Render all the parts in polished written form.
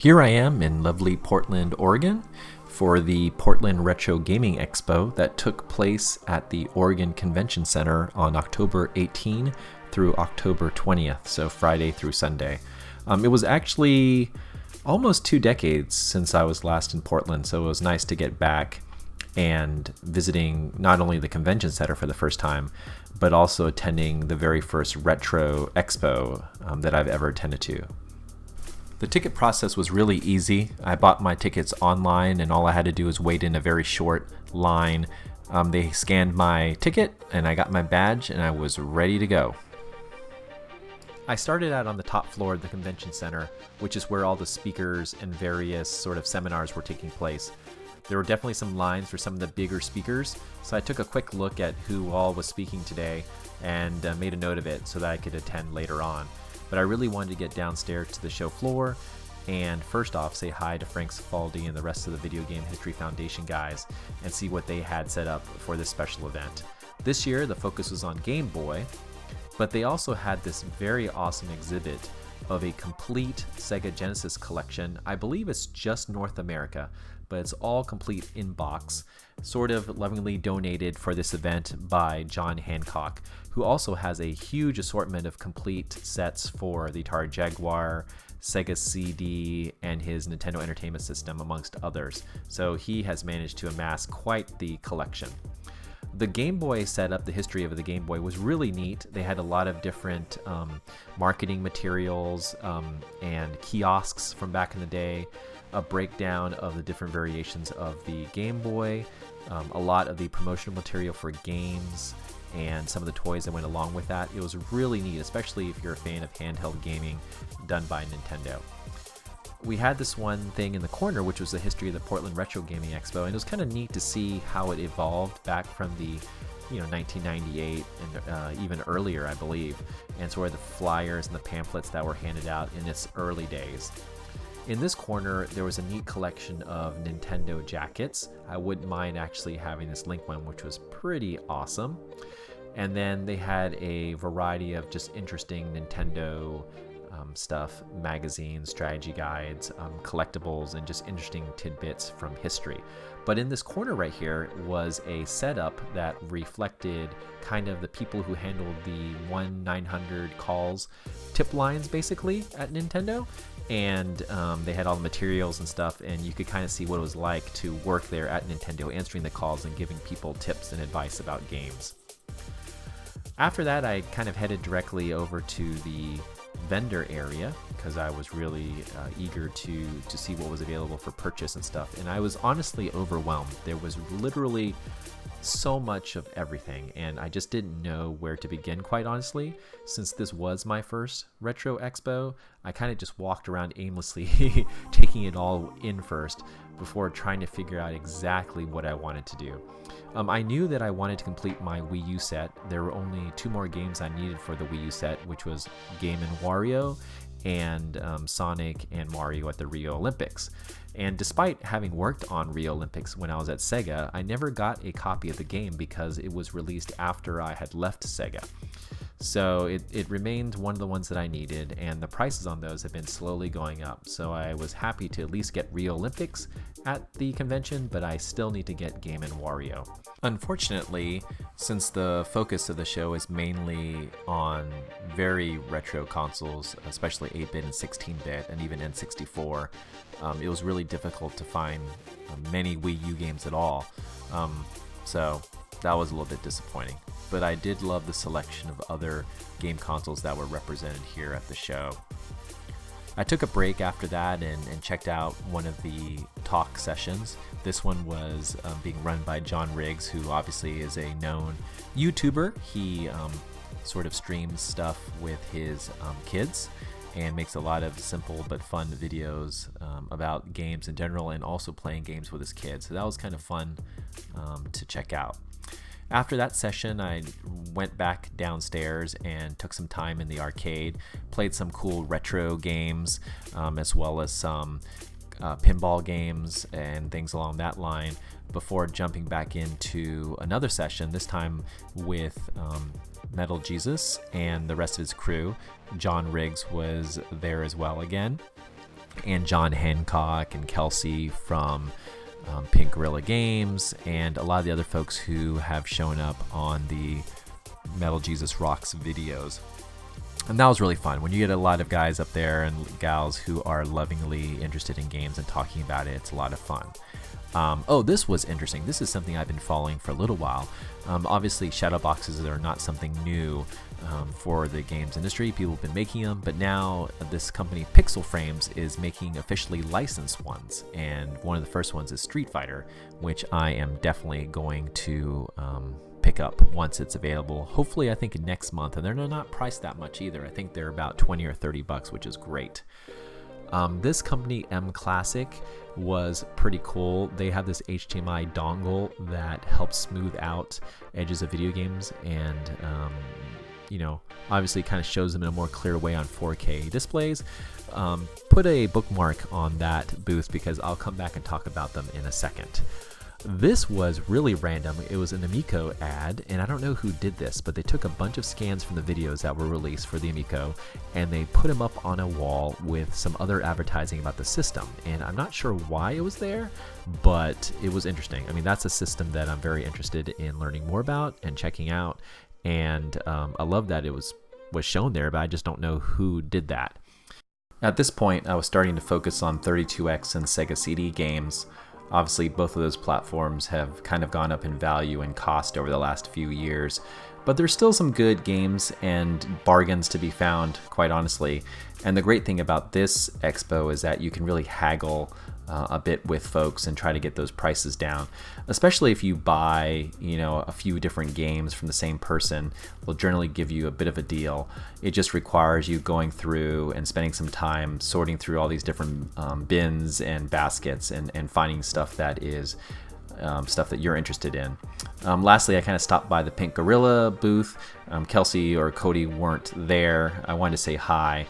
Here I am in lovely Portland, Oregon for the Portland Retro Gaming Expo that took place at the Oregon Convention Center on October 18 through October 20th, so Friday through Sunday. It was actually almost 2 decades since I was last in Portland, so it was nice to get back and visiting not only the convention center for the first time, but also attending the very first Retro Expo that I've ever attended to. The ticket process was really easy. I bought my tickets online and all I had to do was wait in a very short line. They scanned my ticket and I got my badge and I was ready to go. I started out on the top floor of the convention center, which is where all the speakers and various sort of seminars were taking place. There were definitely some lines for some of the bigger speakers, so I took a quick look at who all was speaking today and made a note of it so that I could attend later on. But I really wanted to get downstairs to the show floor and first off say hi to Frank Cifaldi and the rest of the Video Game History Foundation guys and see what they had set up for this special event. This year the focus was on Game Boy, but they also had this very awesome exhibit of a complete Sega Genesis collection. I believe it's just North America, but it's all complete in box, sort of lovingly donated for this event by John Hancock, who also has a huge assortment of complete sets for the Atari Jaguar, Sega CD, and his Nintendo Entertainment System, amongst others. So he has managed to amass quite the collection. The Game Boy setup, the history of the Game Boy, was really neat. They had a lot of different marketing materials and kiosks from back in the day, a breakdown of the different variations of the Game Boy, a lot of the promotional material for games, and some of the toys that went along with that. It was really neat, especially if you're a fan of handheld gaming done by Nintendo. We had this one thing in the corner, which was the history of the Portland Retro Gaming Expo, and it was kind of neat to see how it evolved back from the 1998 and even earlier, I believe, and sort of the flyers and the pamphlets that were handed out in its early days. In this corner, there was a neat collection of Nintendo jackets. I wouldn't mind actually having this Link one, which was pretty awesome. And then they had a variety of just interesting Nintendo stuff, magazines, strategy guides, collectibles, and just interesting tidbits from history. But in this corner right here was a setup that reflected kind of the people who handled the 1-900 calls, tip lines basically at Nintendo. And they had all the materials and stuff, and you could kind of see what it was like to work there at Nintendo, answering the calls and giving people tips and advice about games. After that, I kind of headed directly over to the vendor area because I was really eager to see what was available for purchase and stuff, and I was honestly overwhelmed. There was literally so much of everything, and I just didn't know where to begin, quite honestly. Since this was my first Retro Expo, I kind of just walked around aimlessly taking it all in first before trying to figure out exactly what I wanted to do. I knew that I wanted to complete my Wii U set. There were only 2 more games I needed for the Wii U set, which was Game & Wario and Sonic and Mario at the Rio Olympics. And despite having worked on Rio Olympics when I was at Sega, I never got a copy of the game because it was released after I had left Sega. So it remained one of the ones that I needed, and the prices on those have been slowly going up. So I was happy to at least get Rio Olympics at the convention, but I still need to get Game & Wario. Unfortunately, since the focus of the show is mainly on very retro consoles, especially 8-bit and 16-bit and even N64, it was really difficult to find many Wii U games at all. So that was a little bit disappointing. But I did love the selection of other game consoles that were represented here at the show. I took a break after that and checked out one of the talk sessions. This one was being run by John Riggs, who obviously is a known YouTuber. He sort of streams stuff with his kids and makes a lot of simple but fun videos about games in general and also playing games with his kids. So that was kind of fun to check out. After that session, I went back downstairs and took some time in the arcade, played some cool retro games, as well as some pinball games and things along that line before jumping back into another session, this time with Metal Jesus and the rest of his crew. John Riggs was there as well again. and John Hancock and Kelsey from Pink Gorilla Games, and a lot of the other folks who have shown up on the Metal Jesus Rocks videos. And that was really fun. When you get a lot of guys up there and gals who are lovingly interested in games and talking about it, it's a lot of fun. Oh, this was interesting. This is something I've been following for a little while. Obviously, shadow boxes are not something new for the games industry. People have been making them, but now this company Pixel Frames is making officially licensed ones. And one of the first ones is Street Fighter, which I am definitely going to pick up once it's available. Hopefully, I think next month. And they're not priced that much either. I think they're about 20 or 30 bucks, which is great. This company, M Classic, was pretty cool. They have this HDMI dongle that helps smooth out edges of video games and, obviously kind of shows them in a more clear way on 4K displays. Put a bookmark on that booth because I'll come back and talk about them in a second. This was really random. It was an Amico ad, and I don't know who did this, but they took a bunch of scans from the videos that were released for the Amico, and they put them up on a wall with some other advertising about the system. And I'm not sure why it was there, but it was interesting. I mean, that's a system that I'm very interested in learning more about and checking out, and I love that it was shown there, but I just don't know who did that. At this point, I was starting to focus on 32X and Sega CD games. Obviously, both of those platforms have kind of gone up in value and cost over the last few years, but there's still some good games and bargains to be found, quite honestly. And the great thing about this expo is that you can really haggle a bit with folks and try to get those prices down, especially if you buy, a few different games from the same person. They'll generally give you a bit of a deal. It just requires you going through and spending some time sorting through all these different bins and baskets and finding stuff that is stuff that you're interested in. Lastly, I kind of stopped by the Pink Gorilla booth. Kelsey or Cody weren't there. I wanted to say hi,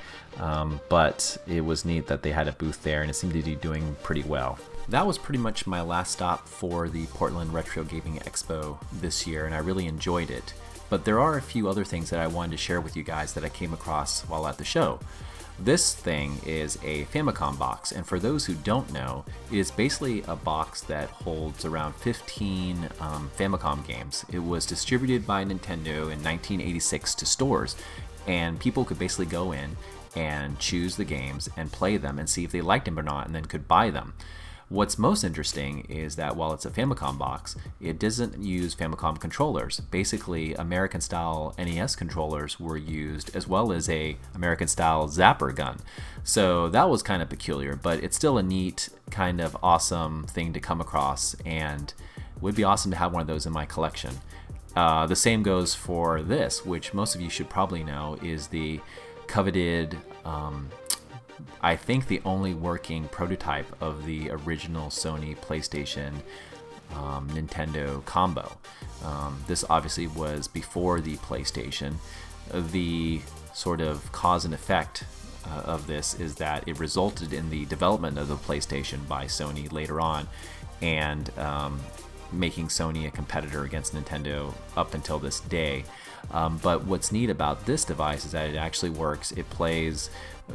but it was neat that they had a booth there, and it seemed to be doing pretty well. That was pretty much my last stop for the Portland Retro Gaming Expo this year, and I really enjoyed it. But there are a few other things that I wanted to share with you guys that I came across while at the show. This thing is a Famicom box, and for those who don't know, it is basically a box that holds around 15 Famicom games. It was distributed by Nintendo in 1986 to stores, and people could basically go in and choose the games and play them and see if they liked them or not, and then could buy them. What's most interesting is that while it's a Famicom box, it doesn't use Famicom controllers. Basically, American-style NES controllers were used, as well as a American-style zapper gun. So that was kind of peculiar, but it's still a neat, kind of awesome thing to come across, and it would be awesome to have one of those in my collection. The same goes for this, which most of you should probably know is the coveted I think the only working prototype of the original Sony PlayStation Nintendo combo. This obviously was before the PlayStation. The sort of cause and effect of this is that it resulted in the development of the PlayStation by Sony later on, and making Sony a competitor against Nintendo up until this day. But what's neat about this device is that it actually works. It plays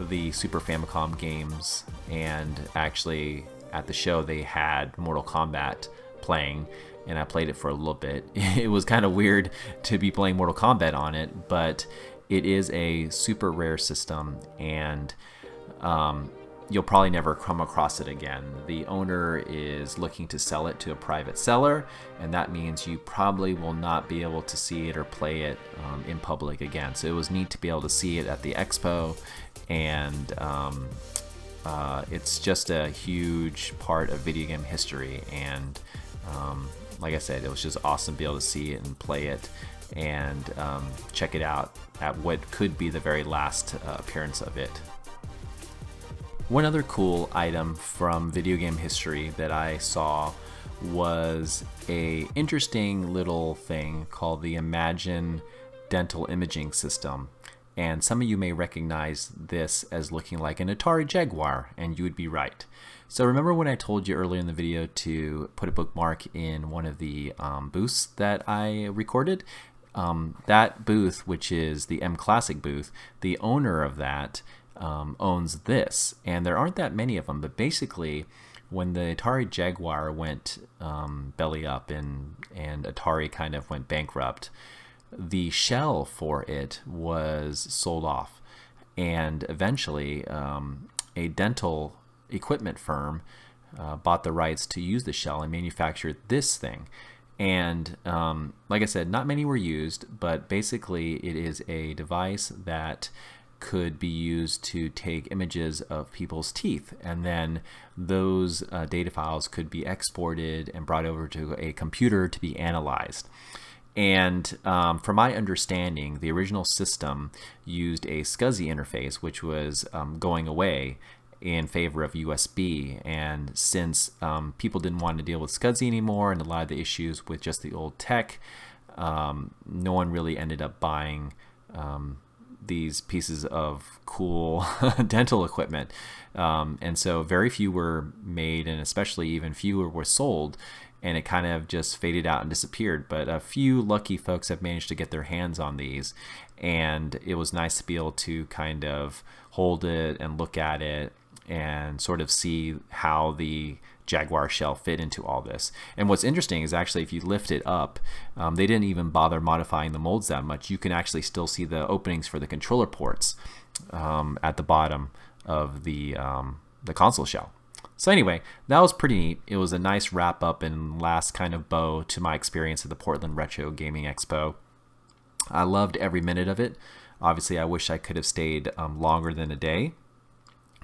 the Super Famicom games, and actually at the show they had Mortal Kombat playing, and I played it for a little bit. It was kind of weird to be playing Mortal Kombat on it, but it is a super rare system, and you'll probably never come across it again. The owner is looking to sell it to a private seller, and that means you probably will not be able to see it or play it in public again. So it was neat to be able to see it at the expo, and it's just a huge part of video game history. And like I said, it was just awesome to be able to see it and play it and check it out at what could be the very last appearance of it. One other cool item from video game history that I saw was a interesting little thing called the Imagine Dental Imaging System. And some of you may recognize this as looking like an Atari Jaguar, and you would be right. So remember when I told you earlier in the video to put a bookmark in one of the booths that I recorded? That booth, which is the M Classic booth, the owner of that owns this, and there aren't that many of them. But basically, when the Atari Jaguar went belly up and Atari kind of went bankrupt, the shell for it was sold off, and eventually a dental equipment firm bought the rights to use the shell and manufactured this thing. And like I said, not many were used, but basically it is a device that could be used to take images of people's teeth, and then those data files could be exported and brought over to a computer to be analyzed. And from my understanding, the original system used a SCSI interface, which was going away in favor of USB. And since people didn't want to deal with SCSI anymore and a lot of the issues with just the old tech, no one really ended up buying these pieces of cool dental equipment. And so very few were made, and especially even fewer were sold, and it kind of just faded out and disappeared. But a few lucky folks have managed to get their hands on these, and it was nice to be able to kind of hold it and look at it and sort of see how the Jaguar shell fit into all this. And what's interesting is actually if you lift it up, they didn't even bother modifying the molds that much. You can actually still see the openings for the controller ports at the bottom of the console shell. So anyway, that was pretty neat. It was a nice wrap up and last kind of bow to my experience at the Portland Retro Gaming Expo. I loved every minute of it. Obviously, I wish I could have stayed longer than a day,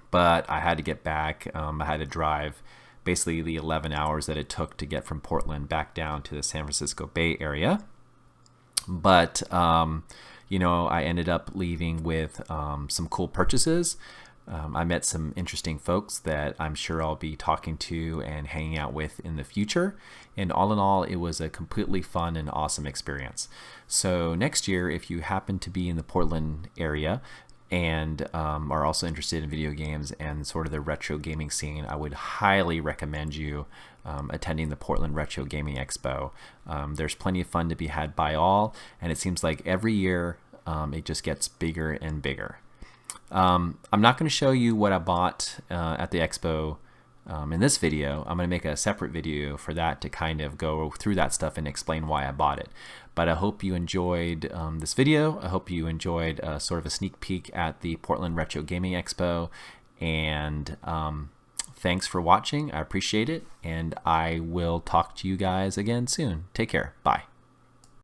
but I had to get back. I had to drive basically the 11 hours that it took to get from Portland back down to the San Francisco Bay Area. But, you know, I ended up leaving with some cool purchases. I met some interesting folks that I'm sure I'll be talking to and hanging out with in the future. And all in all, it was a completely fun and awesome experience. So next year, if you happen to be in the Portland area and are also interested in video games and sort of the retro gaming scene, I would highly recommend you attending the Portland Retro Gaming Expo. There's plenty of fun to be had by all, and it seems like every year it just gets bigger and bigger. I'm not going to show you what I bought at the Expo in this video. I'm going to make a separate video for that to kind of go through that stuff and explain why I bought it. But I hope you enjoyed this video. I hope you enjoyed sort of a sneak peek at the Portland Retro Gaming Expo. And thanks for watching. I appreciate it. And I will talk to you guys again soon. Take care. Bye.